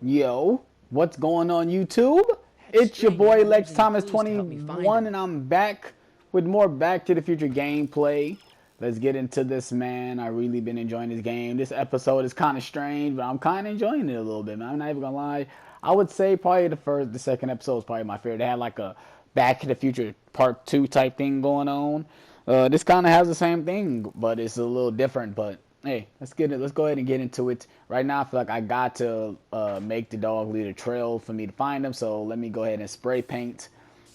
Yo, what's going on YouTube? That It's your string boy never Lex leaves any Thomas clues to help me find 21 him. and I'm back with more Back to the Future gameplay. Let's get into this, man. I really been enjoying this game. This episode is kind of strange, but I'm kind of enjoying it a little bit, man. I'm not even gonna lie. I would say probably the second episode is probably my favorite. They had like a Back to the Future Part 2 type thing going on. This kind of has the same thing, but it's a little different. But hey, let's get it. Let's go ahead and get into it. Right now, I feel like I got to make the dog lead a trail for me to find him. So let me go ahead and spray paint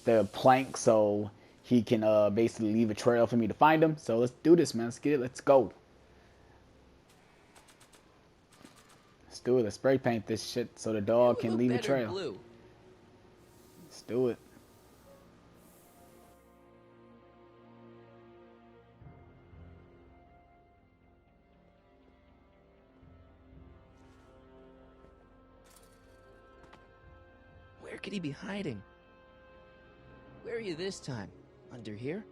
the plank so he can basically leave a trail for me to find him. So let's do this, man. Let's get it. Let's go. Let's do it. Let's spray paint this shit so the dog can leave a trail. Blue. Let's do it. Where could he be hiding? Where are you this time? Under here?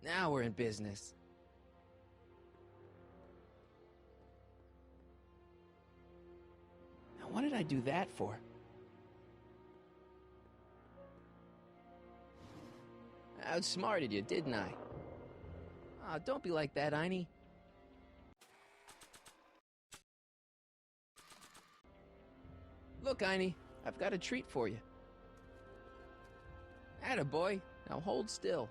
Now we're in business. Now, what did I do that for? I outsmarted you, didn't I? Aw, don't be like that, Einie. Look, Einie, I've got a treat for you. Attaboy, now hold still.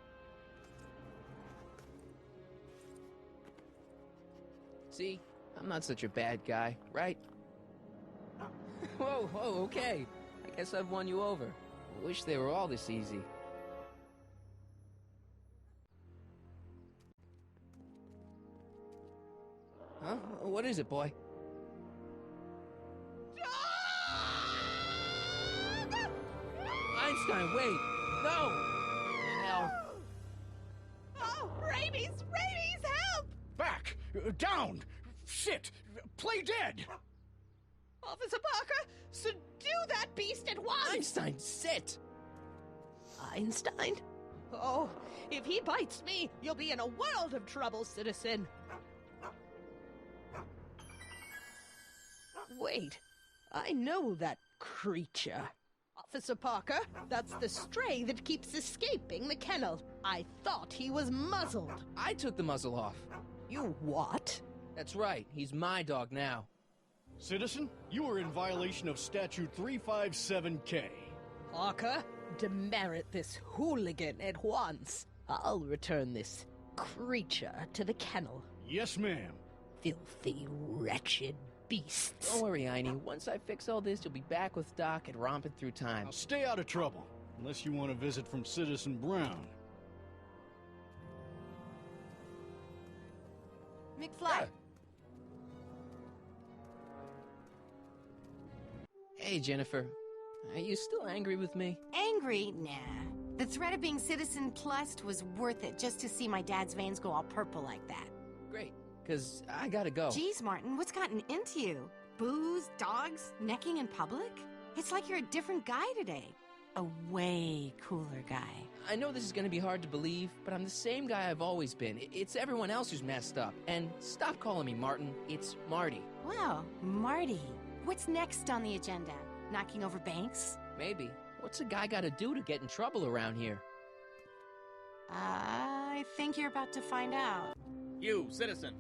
See, I'm not such a bad guy, right? Whoa, okay. I guess I've won you over. I wish they were all this easy. Huh? What is it, boy? Einstein, wait! No! Hell. Oh, rabies! Rabies, help! Back! Down! Sit! Play dead! Officer Parker, subdue that beast at once! Einstein, sit! Einstein? Oh, if he bites me, you'll be in a world of trouble, citizen. Wait, I know that creature. Officer Parker, that's the stray that keeps escaping the kennel. I thought he was muzzled. I took the muzzle off. You what? That's right, he's my dog now. Citizen, you are in violation of Statute 357K. Parker, demerit this hooligan at once. I'll return this creature to the kennel. Yes, ma'am. Filthy, wretched beasts. Don't worry, Einie. Once I fix all this, you'll be back with Doc and romping through time. Now stay out of trouble, unless you want a visit from Citizen Brown. McFly. Hey, Jennifer. Are you still angry with me? Angry? Nah. The threat of being Citizen Plussed was worth it just to see my dad's veins go all purple like that. Great, because I gotta go. Geez, Martin, what's gotten into you? Booze, dogs, necking in public? It's like you're a different guy today. A way cooler guy. I know this is gonna be hard to believe, but I'm the same guy I've always been. It's everyone else who's messed up. And stop calling me Martin. It's Marty. Wow, Marty. What's next on the agenda? Knocking over banks? Maybe. What's a guy gotta do to get in trouble around here? I think you're about to find out. You, citizen.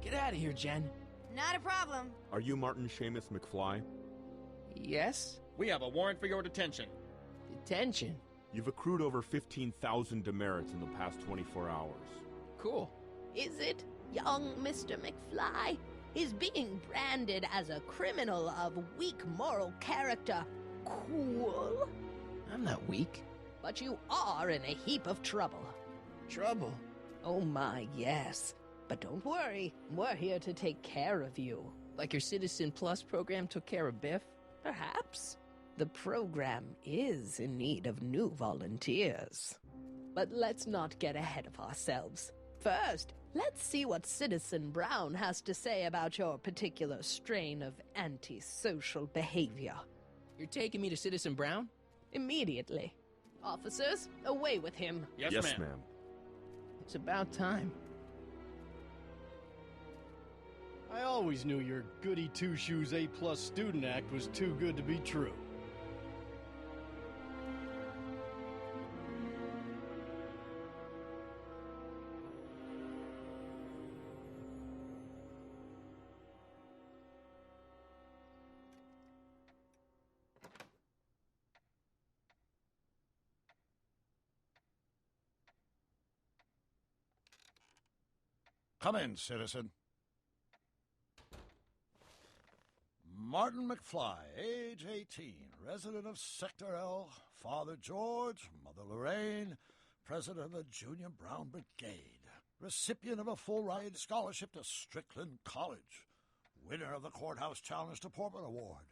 Get out of here, Jen. Not a problem. Are you Martin Seamus McFly? Yes? We have a warrant for your detention. Detention? You've accrued over 15,000 demerits in the past 24 hours. Cool. Is it, young Mr. McFly? Is being branded as a criminal of weak moral character cool? I'm not weak. But you are in a heap of trouble. Trouble? Oh my, yes. But don't worry, we're here to take care of you. Like your Citizen Plus program took care of Biff? Perhaps. The program is in need of new volunteers. But let's not get ahead of ourselves. First, let's see what Citizen Brown has to say about your particular strain of antisocial behavior. You're taking me to Citizen Brown? Immediately. Officers, away with him. Yes, ma'am. It's about time. I always knew your goody two-shoes A-plus student act was too good to be true. Come in, citizen. Martin McFly, age 18, resident of Sector L, Father George, Mother Lorraine, president of the Junior Brown Brigade, recipient of a full-ride scholarship to Strickland College, winner of the Courthouse Challenge to Portman Award,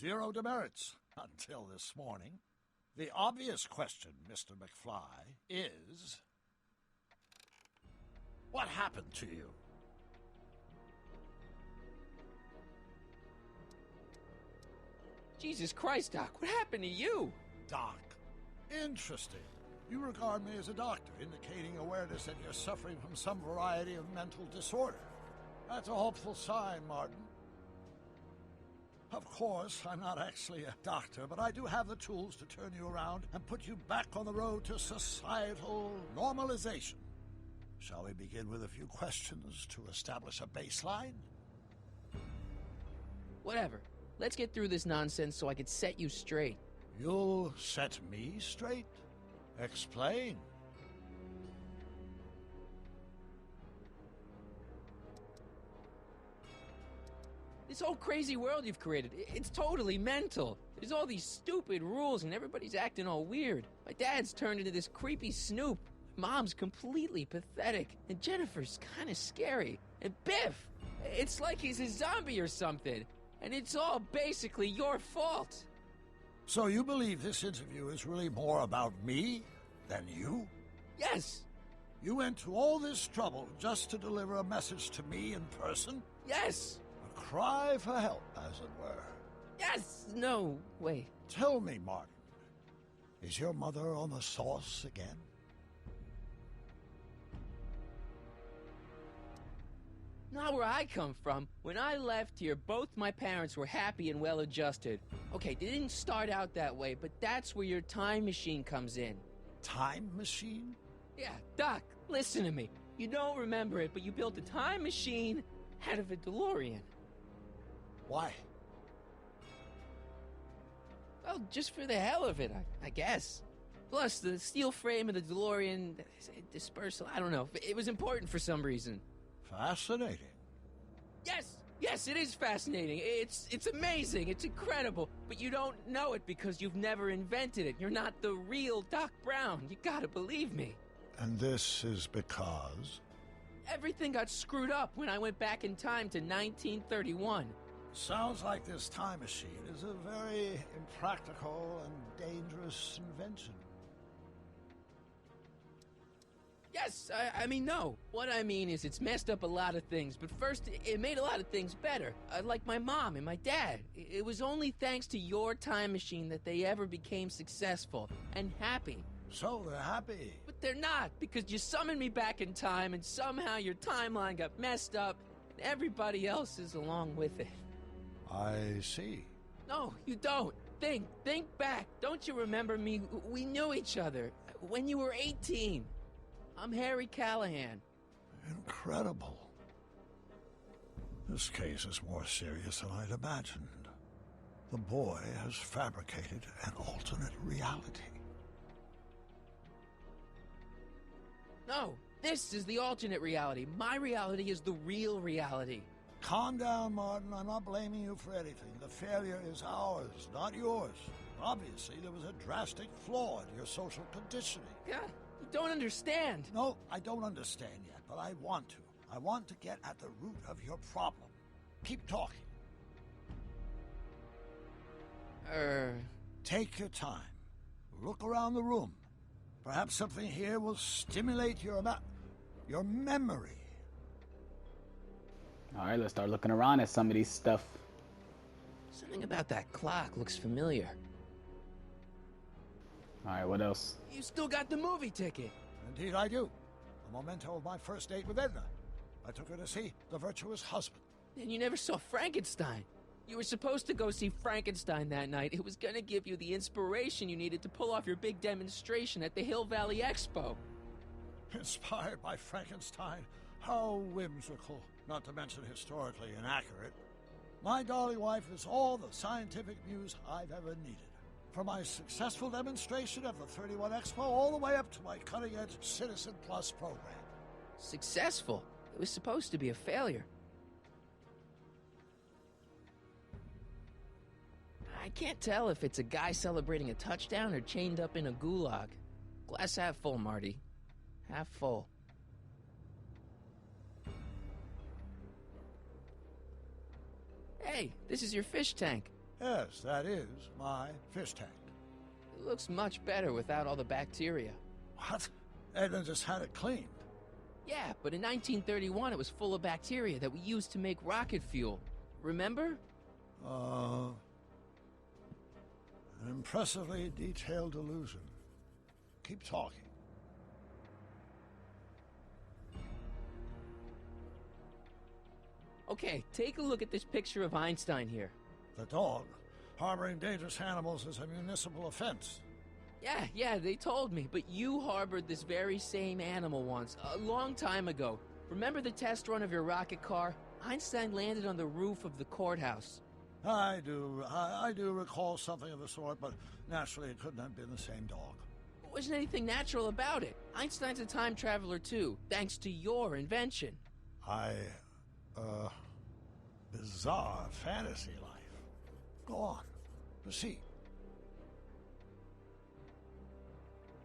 0 demerits until this morning. The obvious question, Mr. McFly, is... what happened to you? Jesus Christ, Doc, what happened to you? Doc. Interesting. You regard me as a doctor, indicating awareness that you're suffering from some variety of mental disorder. That's a hopeful sign, Martin. Of course, I'm not actually a doctor, but I do have the tools to turn you around and put you back on the road to societal normalization. Shall we begin with a few questions to establish a baseline? Whatever. Let's get through this nonsense so I can set you straight. You'll set me straight? Explain. This whole crazy world you've created, it's totally mental. There's all these stupid rules and everybody's acting all weird. My dad's turned into this creepy snoop. Mom's completely pathetic. And Jennifer's kind of scary. And Biff, it's like he's a zombie or something. And it's all basically your fault. So you believe this interview is really more about me than you? Yes. You went to all this trouble just to deliver a message to me in person? Yes. A cry for help, as it were. Yes. No, wait. Tell me, Martin, is your mother on the sauce again? Not where I come from. When I left here, both my parents were happy and well-adjusted. Okay, they didn't start out that way, but that's where your time machine comes in. Time machine? Yeah, Doc, listen to me. You don't remember it, but you built a time machine out of a DeLorean. Why? Well, just for the hell of it, I guess. Plus, the steel frame of the DeLorean, dispersal, I don't know. It was important for some reason. Fascinating. Yes, it is fascinating. It's amazing. It's incredible. But you don't know it because you've never invented it. You're not the real Doc Brown. You gotta believe me. And this is because? Everything got screwed up when I went back in time to 1931. Sounds like this time machine is a very impractical and dangerous invention. Yes, I mean, no. What I mean is it's messed up a lot of things, but first, it made a lot of things better. Like my mom and my dad. It was only thanks to your time machine that they ever became successful and happy. So they're happy. But they're not, because you summoned me back in time, and somehow your timeline got messed up, and everybody else is along with it. I see. No, you don't. Think back. Don't you remember me? We knew each other when you were 18. I'm Harry Callahan. Incredible. This case is more serious than I'd imagined. The boy has fabricated an alternate reality. No, this is the alternate reality. My reality is the real reality. calm down, Martin. I'm not blaming you for anything. The failure is ours, not yours. Obviously, there was a drastic flaw in your social conditioning. Yeah, you don't understand. No, I don't understand yet, but I want to. I want to get at the root of your problem. Keep talking. Take your time. Look around the room. Perhaps something here will stimulate your memory. All right, let's start looking around at some of these stuff. Something about that clock looks familiar. All right, what else? You still got the movie ticket. Indeed I do. A memento of my first date with Edna. I took her to see The Virtuous Husband. And you never saw Frankenstein. You were supposed to go see Frankenstein that night. It was gonna give you the inspiration you needed to pull off your big demonstration at the Hill Valley Expo. Inspired by Frankenstein? How whimsical, not to mention historically inaccurate. My darling wife is all the scientific muse I've ever needed. From my successful demonstration at the 31 Expo all the way up to my cutting-edge Citizen Plus program. Successful? It was supposed to be a failure. I can't tell if it's a guy celebrating a touchdown or chained up in a gulag. Glass half full, Marty. Half full. Hey, this is your fish tank. Yes, that is my fish tank. It looks much better without all the bacteria. What? Edna just had it cleaned. Yeah, but in 1931 it was full of bacteria that we used to make rocket fuel. Remember? An impressively detailed illusion. Keep talking. Okay, take a look at this picture of Einstein here. The dog. Harboring dangerous animals is a municipal offense. Yeah, they told me, but you harbored this very same animal once, a long time ago. Remember the test run of your rocket car? Einstein landed on the roof of the courthouse. I do recall something of the sort, but naturally it couldn't have been the same dog. There wasn't anything natural about it. Einstein's a time traveler too, thanks to your invention. Bizarre fantasy life. Go on. Proceed.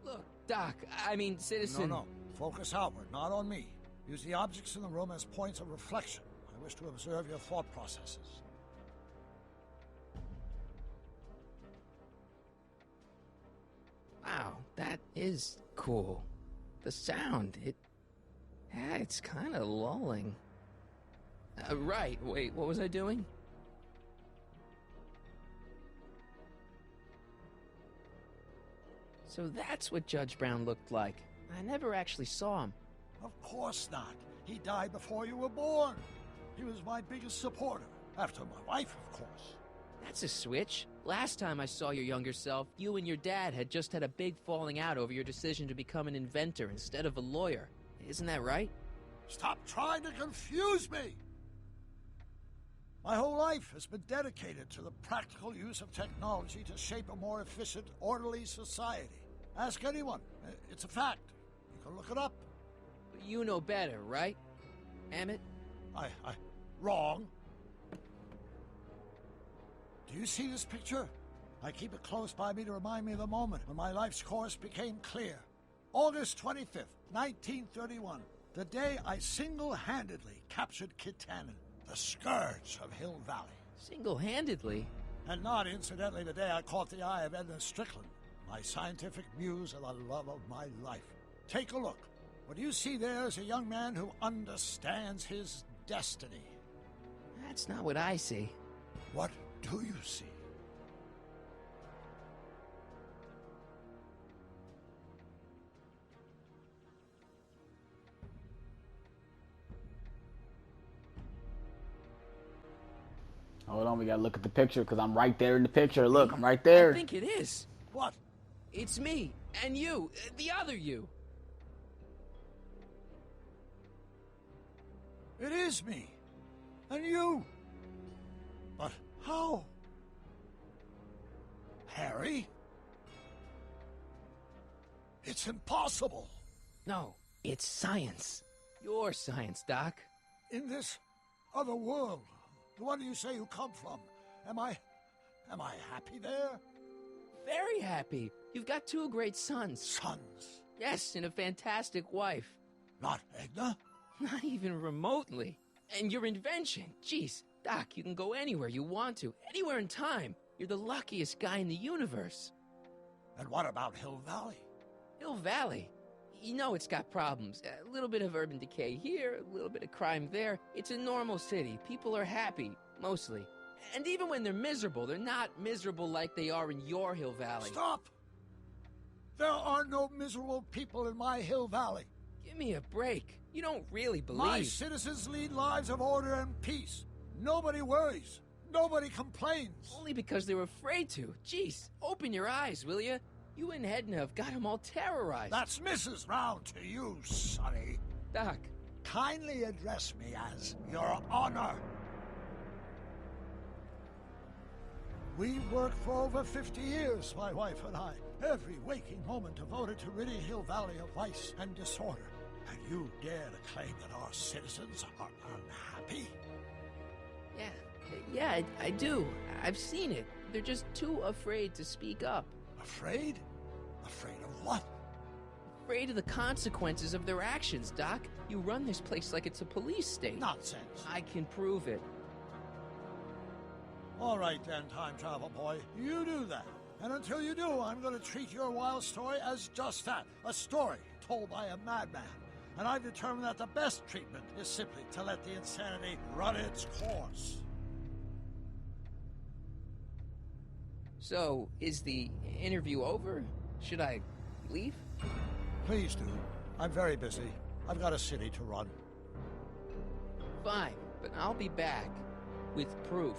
Look, Doc, I mean, Citizen... No. Focus outward, not on me. Use the objects in the room as points of reflection. I wish to observe your thought processes. Wow, that is cool. The sound, it's kind of lulling. Right, wait, what was I doing? So that's what Judge Brown looked like. I never actually saw him. Of course not. He died before you were born. He was my biggest supporter, after my wife, of course. That's a switch. Last time I saw your younger self, you and your dad had just had a big falling out over your decision to become an inventor instead of a lawyer. Isn't that right? Stop trying to confuse me! My whole life has been dedicated to the practical use of technology to shape a more efficient, orderly society. Ask anyone. It's a fact. You can look it up. But you know better, right? Emmett? Wrong. Do you see this picture? I keep it close by me to remind me of the moment when my life's course became clear. August 25th, 1931. The day I single-handedly captured Kit Tannen, the scourge of Hill Valley. Single-handedly? And not incidentally the day I caught the eye of Edna Strickland, my scientific muse and the love of my life. Take a look. What you see there is a young man who understands his destiny. That's not what I see. What do you see? Hold on, we gotta look at the picture because I'm right there in the picture. Look, I'm right there. I think it is. What? It's me, and you, the other you. It is me. And you. But how? Harry? It's impossible. No, it's science. Your science, Doc. In this other world. The one you say you come from. Am I happy there? Very happy. You've got 2 great sons. Sons? Yes, and a fantastic wife. Not Edna? Not even remotely. And your invention. Jeez, Doc, you can go anywhere you want to. Anywhere in time. You're the luckiest guy in the universe. And what about Hill Valley? Hill Valley? You know it's got problems. A little bit of urban decay here, a little bit of crime there. It's a normal city. People are happy, mostly. And even when they're miserable, they're not miserable like they are in your Hill Valley. Stop! There are no miserable people in my Hill Valley. Give me a break. You don't really believe... My citizens lead lives of order and peace. Nobody worries. Nobody complains. Only because they were afraid to. Jeez, open your eyes, will you? You and Edna have got them all terrorized. That's Mrs. Brown to you, Sonny. Doc. Kindly address me as Your Honor. We worked for over 50 years, my wife and I. Every waking moment devoted to ridding Hill Valley of vice and disorder. And you dare to claim that our citizens are unhappy? Yeah, I do. I've seen it. They're just too afraid to speak up. Afraid? Afraid of what? Afraid of the consequences of their actions, Doc. You run this place like it's a police state. Nonsense. I can prove it. All right then, time travel boy. You do that. And until you do, I'm going to treat your wild story as just that. A story told by a madman. And I've determined that the best treatment is simply to let the insanity run its course. So, is the interview over? Should I leave? Please do. I'm very busy. I've got a city to run. Fine, but I'll be back with proof.